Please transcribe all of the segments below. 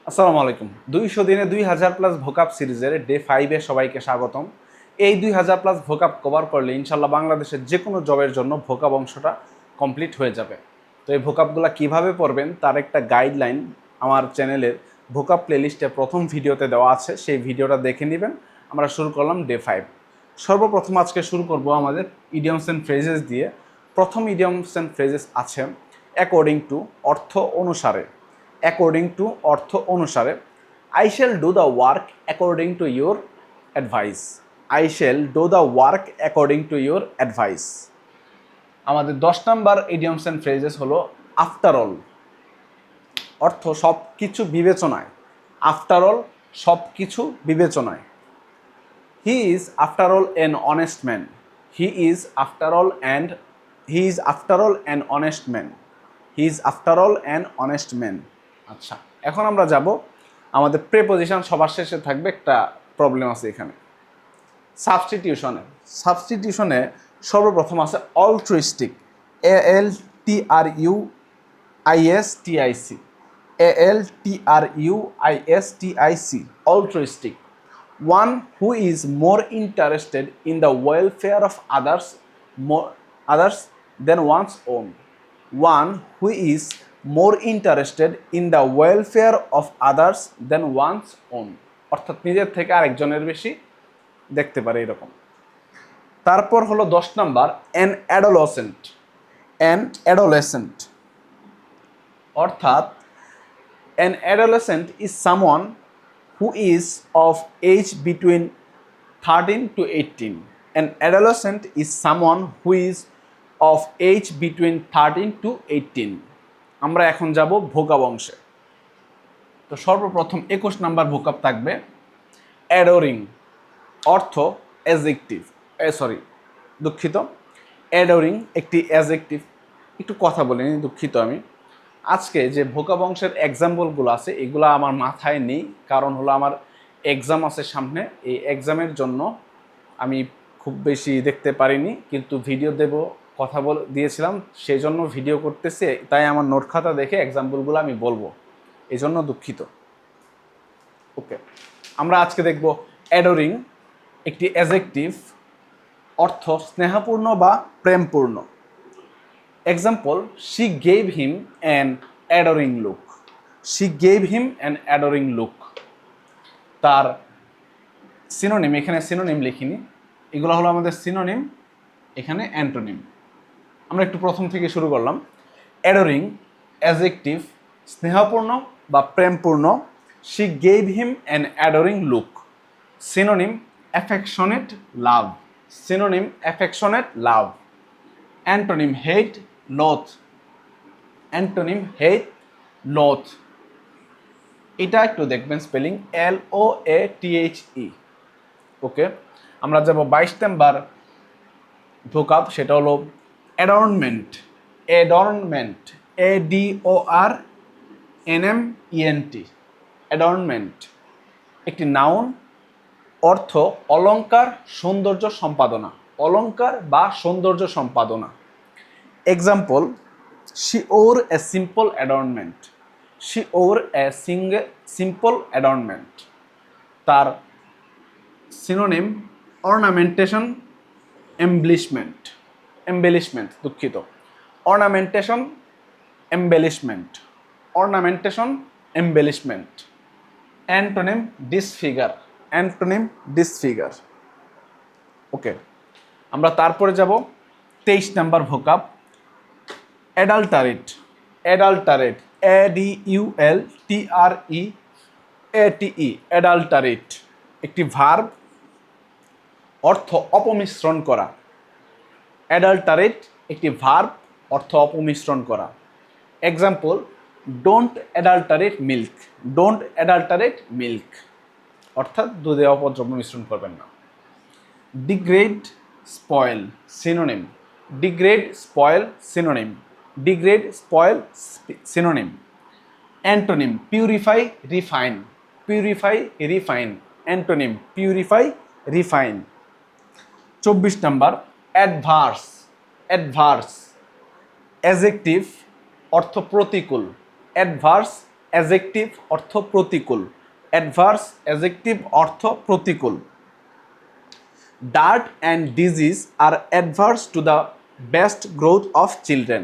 আসসালামু আলাইকুম। 200 দিনে 2000 প্লাস ভোকাব সিরিজের ডে 5-এ সবাইকে স্বাগতম। এই 2000 প্লাস ভোকাব কভার করলে ইনশাল্লাহ বাংলাদেশের যে কোনো জবের জন্য ভোকাব অংশটা কমপ্লিট হয়ে যাবে। তো এই ভোকাবগুলো কিভাবে পড়বেন তার একটা গাইডলাইন আমার চ্যানেলের ভোকাব প্লেলিস্টে প্রথম ভিডিওতে দেওয়া আছে, সেই ভিডিওটা দেখে নেবেন। আমরা শুরু করলাম ডে 5। সর্বপ্রথম আজকে শুরু করব আমাদের ইডিয়মস অ্যান্ড ফ্রেজেস দিয়ে। প্রথম ইডিয়মস অ্যান্ড ফ্রেজেস আছে অ্যাকর্ডিং টু, অর্থ অনুসারে। অ্যাকর্ডিং টু অর্থ অনুসারে, I shall do the work according to your advice. I shall do the work according to your advice. আমাদের 10 নাম্বার ইডিয়মস অ্যান্ড ফ্রেজেস হলো after all. অর্থ সব কিছু বিবেচনায়। আফটার অল সব কিছু বিবেচনায়। He is after all an honest man. He is after all and he is after all an honest man. He is after all an honest man. আচ্ছা, এখন আমরা যাব আমাদের প্রেপোজিশন সবার শেষে থাকবে, একটা প্রবলেম আছে এখানে। সাবস্টিটিউশনে সাবস্টিটিউশনে সর্বপ্রথম আছে অলট্রুইস্টিক। ALTRUISTIC। ALTRUISTIC, altruistic. One who is more interested in the welfare of others than one's own. One who is more interested in the welfare of others than one's own. অর্থাৎ নিজের থেকে আরেকজনের বেশি দেখতে পারে এরকম। তারপর হলো 10 number an adolescent. An adolescent অর্থাৎ an adolescent is someone who is of age between 13 to 18. An adolescent is someone who is of age between 13 to 18. আমরা এখন যাব ভোকাব অংশে। তো সর্বপ্রথম 21 নাম্বার ভোকাব থাকবে অ্যাডোরিং। অর্থ অ্যাডজেক্টিভ, দুঃখিত, অ্যাডোরিং একটি অ্যাডজেক্টিভ। একটু কথা বলিনি, দুঃখিত আমি। আজকে যে ভোকাব অংশের এক্সাম্পলগুলো আছে এগুলো আমার মাথায় নেই, কারণ হলো আমার এক্সাম আছে সামনে। এই এক্সামের জন্য আমি খুব বেশি দেখতে পারিনি, কিন্তু ভিডিও দেব কথা দিয়েছিলাম, সেই জন্য ভিডিও করতেছি, তাই আমার নোট খাতা দেখে এক্সাম্পলগুলো আমি বলবো, এই জন্য দুঃখিত। ওকে, আমরা আজকে দেখব অ্যাডোরিং একটি অ্যাডজেক্টিভ, অর্থ স্নেহপূর্ণ বা প্রেমপূর্ণ। Example, she gave him an adoring look. She gave him an adoring look. তার সিনোনিম, এখানে সিনোনিম লিখিনি, এগুলো হলো আমাদের সিনোনিম, এখানে অ্যান্টোনিম। আমরা একটু প্রথম থেকে শুরু করলাম। অ্যাডোরিং অ্যাডজেক্টিভ, স্নেহপূর্ণ বা প্রেমপূর্ণ। She gave him an adoring look. Synonym affectionate love. Synonym affectionate love. Antonym hate, loathe. Antonym hate, loathe. এটা একটু দেখবেন স্পেলিং LOATHE। ওকে, আমরা যাব 22 নাম্বার ভোকাব, সেটা হলো অ্যাডর্নমেন্ট। অ্যাডর্নমেন্ট, ADORNMENT। অ্যাডর্নমেন্ট একটি নাউন, অর্থ অলংকার, সৌন্দর্য সম্পাদনা। অলংকার বা সৌন্দর্য সম্পাদনা। Example, she wore a simple adornment. She wore a simple adornment. তার সিনোনিম অর্নামেন্টেশন, এমব্লিশমেন্ট। এম্বেলিশমেন্ট, দুঃখিত, অর্নামেন্টেশন, এম্বেলিশমেন্ট। অর্নামেন্টেশন, এম্বেলিশমেন্ট। অ্যান্টোনিম ডিসফিগার। অ্যান্টোনিম ডিসফিগার। ওকে, আমরা তারপরে যাব 23 নাম্বার ভোকাব অ্যাডাল্টারেট। অ্যাডাল্টারেট, ADULTREATE, অ্যাডাল্টারেট একটি ভার্ব, অর্থ অপমিশ্রণ করা। অ্যাডাল্টারেট একটি ভার্ব, অর্থ অপমিশ্রণ করা। Example, don't adulterate milk. Don't adulterate milk অর্থাৎ দুধে অপদ্রব্য মিশ্রণ করবেন না। Degrade, spoil, synonym. Degrade, spoil, synonym. Degrade, spoil, synonym. Antonym purify, refine. Purify, refine. Antonym purify, refine. 24 number adverse. Adverse adjective, অর্থ প্রতিকূল। অ্যাডভার্স অ্যাজেক্টিভ অর্থ প্রতিকূল, অ্যাডভার্স অ্যাজেক্টিভ অর্থ প্রতিকূল। Dirt and disease are adverse to the best growth of children.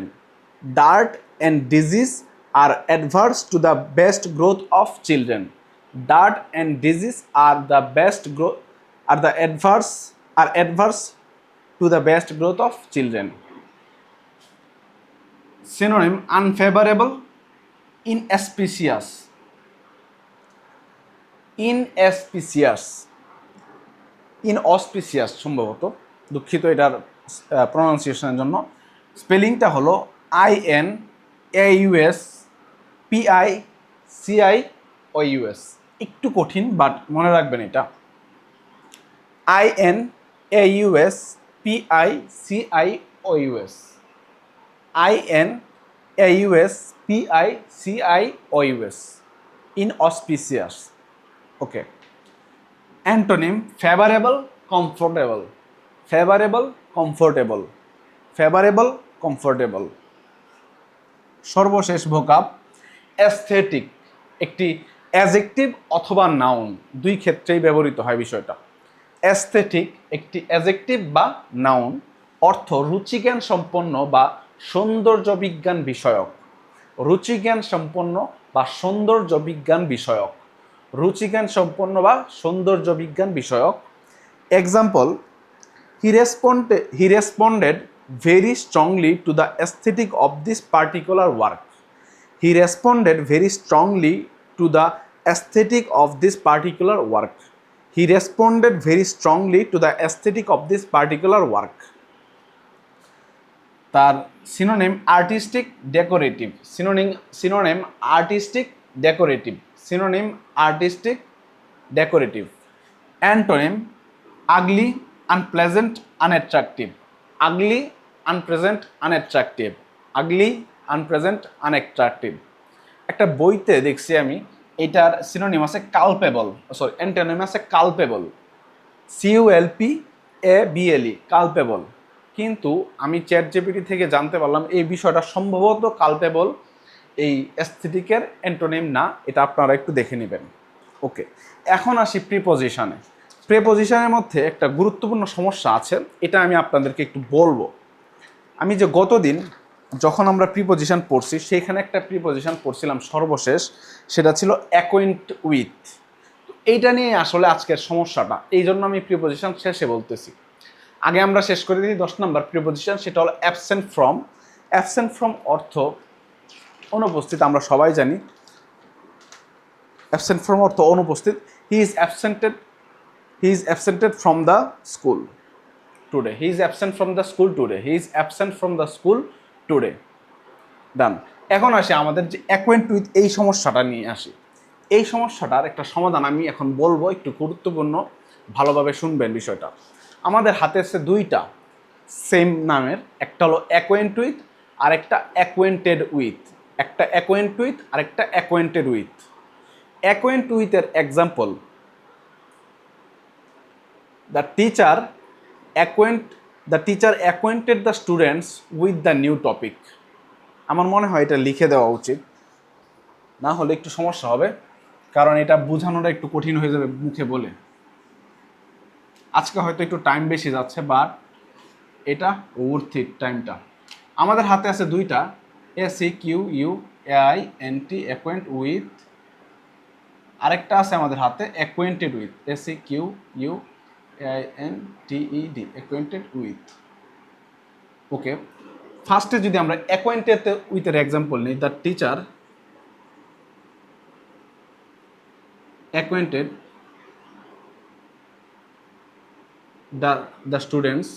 Dirt and disease are adverse to the best growth of children. Dirt and disease are the best growth are adverse to the best growth of children. Synonym unfavorable, inauspicious. Inauspicious, ইনঅসপিসিয়াস সম্ভবত, দুঃখিত এটার প্রনাউন্সিয়েশনের জন্য। স্পেলিংটা হলো INAUSPICIOUS, একটু কঠিন but মনে রাখবেন এটা INAUSPICIOUS, INAUSPICIOUS, inauspicious. Okay. Antonym favourable, comfortable, favourable, comfortable, favourable, comfortable. সর্বশেষ ভোকাব অ্যাস্থেটিক, একটি অ্যাজেক্টিভ অথবা নাউন, দুই ক্ষেত্রেই ব্যবহৃত হয় বিষয়টা। অ্যাস্থেটিক একটি অ্যাজেক্টিভ বা নাউন, অর্থ রুচিজ্ঞান সম্পন্ন বা সৌন্দর্য বিজ্ঞান বিষয়ক। রুচিজ্ঞান সম্পন্ন বা সৌন্দর্য বিজ্ঞান বিষয়ক, রুচিজ্ঞান সম্পন্ন বা সৌন্দর্য বিজ্ঞান বিষয়ক। Example, he responded very strongly to the aesthetic of this particular work. He responded very strongly to the aesthetic of this particular work. He responded very strongly to the aesthetic of this particular work. তার synonym artistic, decorative. Synonym artistic, decorative. Synonym artistic, decorative. Antonym ugly, unpleasant, unattractive. Ugly, unpleasant, unattractive. Ugly, unpleasant, unattractive. একটা বইতে দেখছি আমি এটার synonym আছে culpable, sorry antonym আছে culpable, CULPABLE, culpable. কিন্তু আমি চ্যাটজিপিটি থেকে জানতে পারলাম এই বিষয়টা সম্ভবত কালপেবল এই অ্যাস্থেটিকের অ্যান্টোনিম না, এটা আপনারা একটু দেখে নেবেন। ওকে, এখন আসি প্রিপোজিশনে। প্রিপোজিশনের মধ্যে একটা গুরুত্বপূর্ণ সমস্যা আছে, এটা আমি আপনাদেরকে একটু বলবো। আমি যে গতদিন যখন আমরা প্রিপোজিশন পড়ছি সেইখানে একটা প্রিপোজিশন পড়ছিলাম সর্বশেষ, সেটা ছিল অ্যাকোয়েন্ট উইথ। এইটা নিয়ে আসলে আজকের সমস্যাটা, এই জন্য আমি প্রিপোজিশন শেষে বলতেছি। আগে আমরা শেষ করে দিই 10 নম্বর প্রিপোজিশন, সেটা হলো অ্যাবসেন্ট ফ্রম। অ্যাবসেন্ট ফ্রম অর্থ অনুপস্থিত, আমরা সবাই জানি অ্যাবসেন্ট ফ্রম অর্থ অনুপস্থিত। He is absented from the school today. He is absent from the school today. He is absent from the school today. Done. এখন আসি আমাদের যে অ্যাকোয়েন্ট উইথ এই সমস্যাটা নিয়ে আসি। এই সমস্যাটার একটা সমাধান আমি এখন বলবো, একটু গুরুত্বপূর্ণ, ভালোভাবে শুনবেন বিষয়টা। আমাদের হাতে আছে দুইটা সেম নামের, একটা হলো অ্যাকোয়েন্ট উইথ আর একটা অ্যাকোয়েন্টেড উইথ। একটা অ্যাকোয়েন্ট উইথ আর একটা অ্যাকোয়েন্টেড উইথ। অ্যাকোয়েন্ট উইথের example, the teacher acquainted the students with the new topic. আমার মনে হয় এটা লিখে দেওয়া উচিত, না হলে একটু সমস্যা হবে, কারণ এটা বোঝানোটা একটু কঠিন হয়ে যাবে মুখে বলে। আজকে হয়তো একটু টাইম বেশি যাচ্ছে, বাট এটা ওর্থ ইট টাইমটা। আমাদের হাতে আছে দুইটা, ACQUAINT, অ্যাকোয়েন্ট উইথ, আরেকটা আছে আমাদের হাতে acquainted with, ACQUAINTED, acquainted with. Okay, ফার্স্টে যদি আমরা অ্যাকোয়েন্টেড উইথের এক্সাম্পল নিই, the teacher acquainted the students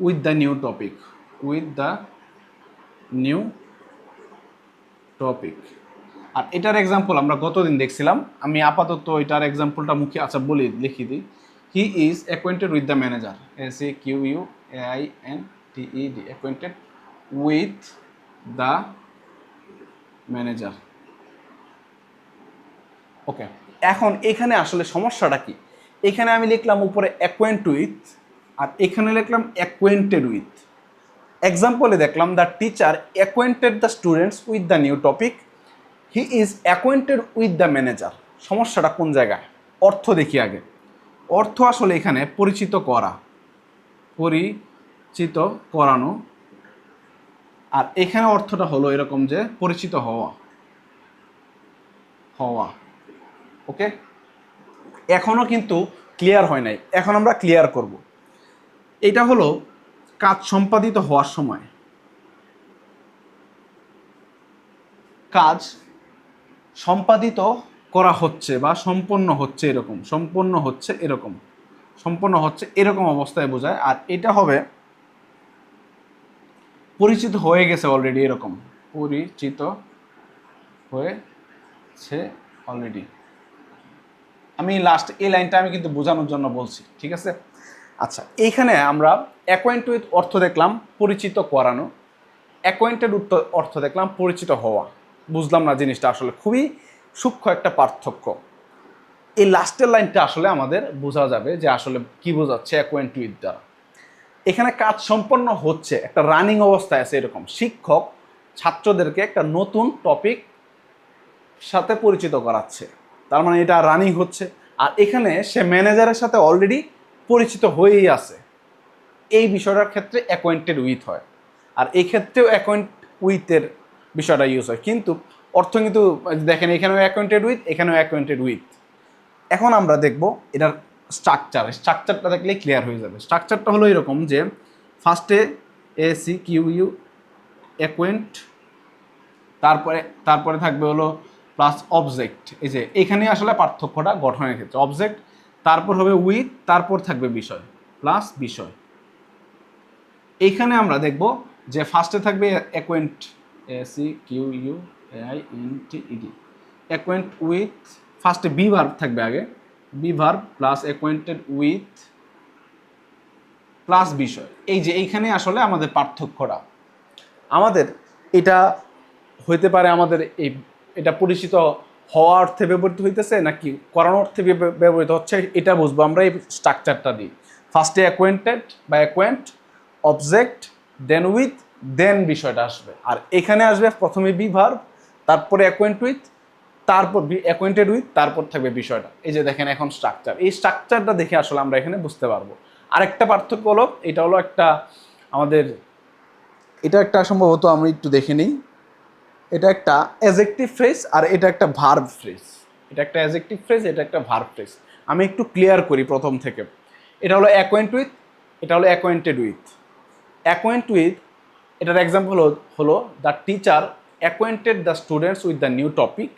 with the new topic, আর এটার এক্সাম্পল আমরা গতদিন দেখছিলাম। আমি আপাতত এটার এক্সাম্পলটা মুখে আচ্ছা বলি, লিখি দিই। He is acquainted with the manager, ACQUAINTED, acquainted with the manager. Okay, এখন এখানে আসলে সমস্যাটা কি? এখানে আমি লিখলাম উপরে অ্যাকোয়েন্ট উইথ আর এখানে লিখলাম অ্যাকোয়েন্টেড উইথ। এক্সাম্পলে দেখলাম the teacher acquainted the students with the new topic, he is acquainted with the manager. সমস্যাটা কোন জায়গায়? অর্থ দেখি আগে। অর্থ আসলে এখানে পরিচিত করা, পরিচিত করানো, আর এখানে অর্থটা হলো এরকম যে পরিচিত হওয়া, হওয়া। ওকে, এখনো কিন্তু ক্লিয়ার হয় নাই, এখন আমরা ক্লিয়ার করব। এটা হলো কাজ সম্পাদিত হওয়ার সময়, কাজ সম্পাদিত করা হচ্ছে বা সম্পন্ন হচ্ছে এরকম, সম্পন্ন হচ্ছে এরকম, সম্পন্ন হচ্ছে এরকম অবস্থায় বোঝায়। আর এটা হবে পরিচিত হয়ে গেছে অলরেডি, এরকম পরিচিত হয়েছে অলরেডি। আমি লাস্ট এই লাইনটা আমি কিন্তু বোঝানোর জন্য বলছি, ঠিক আছে? আচ্ছা, এইখানে আমরা অ্যাকোয়েন্ট উইথ অর্থ দেখলাম পরিচিত করানো, অ্যাকোয়েন্টেড অর্থ দেখলাম পরিচিত হওয়া। বুঝলাম না জিনিসটা, আসলে খুবই সূক্ষ্ম একটা পার্থক্য। এই লাস্টের লাইনটা আসলে আমাদের বোঝা যাবে যে আসলে কি বোঝাচ্ছে অ্যাকোয়েন্ট উইথ দ্বারা। এখানে কাজ সম্পন্ন হচ্ছে, একটা রানিং অবস্থায় আছে এরকম। শিক্ষক ছাত্রদেরকে একটা নতুন টপিক সাথে পরিচিত করাচ্ছে, তার মানে এটা রানিং হচ্ছে। আর এখানে সে ম্যানেজারের সাথে অলরেডি পরিচিত হয়েই আছে। এই বিষয়টার ক্ষেত্রে অ্যাকোয়েন্টেড উইথ হয়, আর এই ক্ষেত্রেও অ্যাকোয়েন্ট উইথের বিষয়টা ইউজ হয়। কিন্তু অর্থ কিন্তু দেখেন, এখানেও অ্যাকোয়েন্টেড উইথ, এখানেও অ্যাকোয়েন্টেড উইথ। এখন আমরা দেখব এটার স্ট্রাকচারটা দেখলে ক্লিয়ার হয়ে যাবে। স্ট্রাকচারটা হলো এরকম যে ফার্স্টে ACQU অ্যাকোয়েন্ট, তারপরে থাকবে হলো প্লাস অবজেক্ট। এই যে এখানে আসলে পার্থক্যটা গঠনের ক্ষেত্রে অবজেক্ট, তারপর হবে উইথ, তারপর থাকবে বিষয় প্লাস বিষয়। এইখানে আমরা দেখব যে ফার্স্টে থাকবে অ্যাকোয়েন্ট, ACQUAINTED অ্যাকোয়েন্ট উইথ, ফার্স্টে বি ভার্ব থাকবে আগে, be verb plus acquainted with plus বিষয়। এই যে এইখানে আসলে আমাদের পার্থক্যটা, আমাদের এটা হইতে পারে আমাদের এটা পরিচিত হওয়া অর্থে ব্যবহৃত হইতেছে নাকি করানো অর্থে ব্যবহৃত হচ্ছে, এটা বুঝবো আমরা এই স্ট্রাকচারটা দিই। ফার্স্টে অ্যাকোয়েন্টেড বা অ্যাকোয়েন্ট, অবজেক্ট, দেন উইথ, দেন বিষয়টা আসবে। আর এখানে আসবে প্রথমে বি ভার্ব, তারপরে অ্যাকোয়েন্ট উইথ, তারপর অ্যাকোয়েন্টেড উইথ, তারপর থাকবে বিষয়টা। এই যে দেখেন এখন স্ট্রাকচার, এই স্ট্রাকচারটা দেখে আসলে আমরা এখানে বুঝতে পারবো। আরেকটা পার্থক্য হলো, এটা হলো একটা আমাদের, এটা একটা সম্ভবত আমরা একটু দেখে নিই, এটা একটা অ্যাডজেক্টিভ ফ্রেজ আর এটা একটা ভার্ব ফ্রেজ। এটা একটা অ্যাডজেক্টিভ ফ্রেজ, এটা একটা ভার্ব ফ্রেজ। আমি একটু ক্লিয়ার করি প্রথম থেকে। এটা হলো অ্যাকোয়েন্ট উইথ, এটা হলো অ্যাকোয়েন্টেড উইথ। অ্যাকোয়েন্ট উইথ, এটার এক্সাম্পল হলো the teacher acquainted the students with the new topic.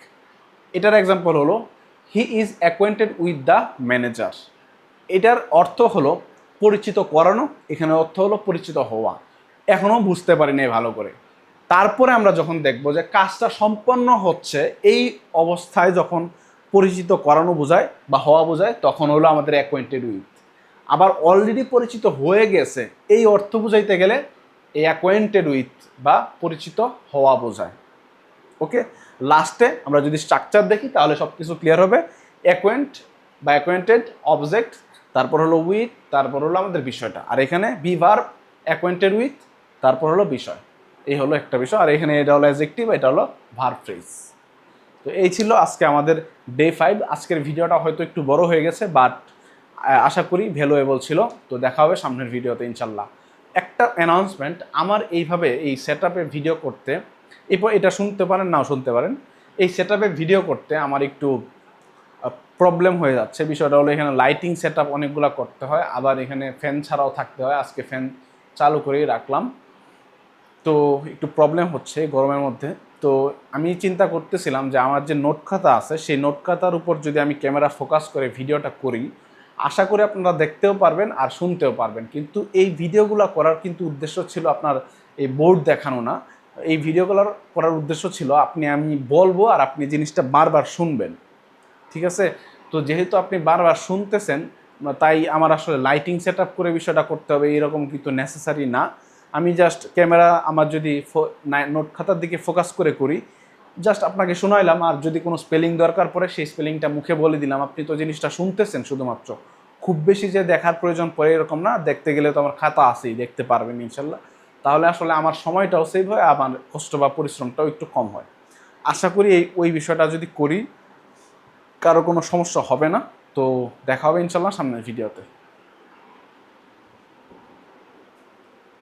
এটার এক্সাম্পল হলো হি is acquainted with the manager. এটার অর্থ হলো পরিচিত করানো, এখানে অর্থ হলো পরিচিত হওয়া। এখনও বুঝতে পারি না ভালো করে। তারপরে আমরা যখন দেখব যে কাজটা সম্পন্ন হচ্ছে, এই অবস্থায় যখন পরিচিত করানো বোঝায় বা হওয়া বোঝায়, তখন হলো আমাদের অ্যাকোয়েন্টেড উইথ। আবার অলরেডি পরিচিত হয়ে গেছে, এই অর্থ বুঝাইতে গেলে এই অ্যাকোয়েন্টেড উইথ বা পরিচিত হওয়া বোঝায়। ওকে, লাস্টে আমরা যদি স্ট্রাকচার দেখি তাহলে সব কিছু ক্লিয়ার হবে। অ্যাকোয়েন্ট বা অ্যাকোয়েন্টেড, অবজেক্ট, তারপর হলো উইথ, তারপর হলো আমাদের বিষয়টা। আর এখানে বি ভার্ব, অ্যাকোয়েন্টেড উইথ, তারপর হলো বিষয়। এই হলো একটা বিষয়। আর এখানে এটা হলো অ্যাডজেক্টিভ, এটা হলো ভার্ব ফ্রেজ। তো এই ছিল আজকে আমাদের ডে 5। আজকের ভিডিওটা হয়তো একটু বড় হয়ে গেছে, বাট আশা করি ভ্যালুয়েবল ছিল। তো দেখা হবে সামনের ভিডিওতে ইনশাল্লাহ। একটা অ্যানাউন্সমেন্ট, আমার এইভাবে এই সেট আপে ভিডিও করতে, এরপর এটা শুনতে পারেন নাও শুনতে পারেন, এই সেট আপে ভিডিও করতে আমার একটু প্রবলেম হয়ে যাচ্ছে। বিষয়টা হলো এখানে লাইটিং সেট আপ অনেকগুলো করতে হয়, আবার এখানে ফ্যান ছাড়াও থাকতে হয়। আজকে ফ্যান চালু করেই রাখলাম, তো একটু প্রবলেম হচ্ছে গরমের মধ্যে। তো আমি চিন্তা করতেছিলাম যে আমার যে নোট খাতা আছে, সেই নোট খাতার উপর যদি আমি ক্যামেরা ফোকাস করে ভিডিওটা করি, আশা করি আপনারা দেখতেও পারবেন আর শুনতেও পারবেন। কিন্তু এই ভিডিওগুলো করার কিন্তু উদ্দেশ্য ছিল আপনার এই বোর্ড দেখানো না। এই ভিডিওগুলোর করার উদ্দেশ্য ছিল আমি বলবো আর আপনি জিনিসটা বারবার শুনবেন, ঠিক আছে? তো যেহেতু আপনি বারবার শুনতেছেন, তাই আমার আসলে লাইটিং সেট আপ করে বিষয়টা করতে হবে এরকম কিন্তু নেসেসারি না। আমি জাস্ট ক্যামেরা আমার যদি নোট খাতার দিকে ফোকাস করে করি, জাস্ট আপনাকে শোনাইলাম, আর যদি কোনো স্পেলিং দরকার পড়ে সেই স্পেলিংটা মুখে বলে দিলাম, আপনি তো জিনিসটা শুনতেছেন শুধুমাত্র। খুব বেশি যে দেখার প্রয়োজন পড়ে এরকম না, দেখতে গেলে তো আমার খাতা আছেই, দেখতে পারবেন ইনশাল্লাহ। তাহলে আসলে আমার সময়টাও সেভ হয়, আমার কষ্ট বা পরিশ্রমটাও একটু কম হয়। আশা করি ওই বিষয়টা যদি করি কারো কোনো সমস্যা হবে না। তো দেখা হবে ইনশাল্লাহ সামনের ভিডিওতে।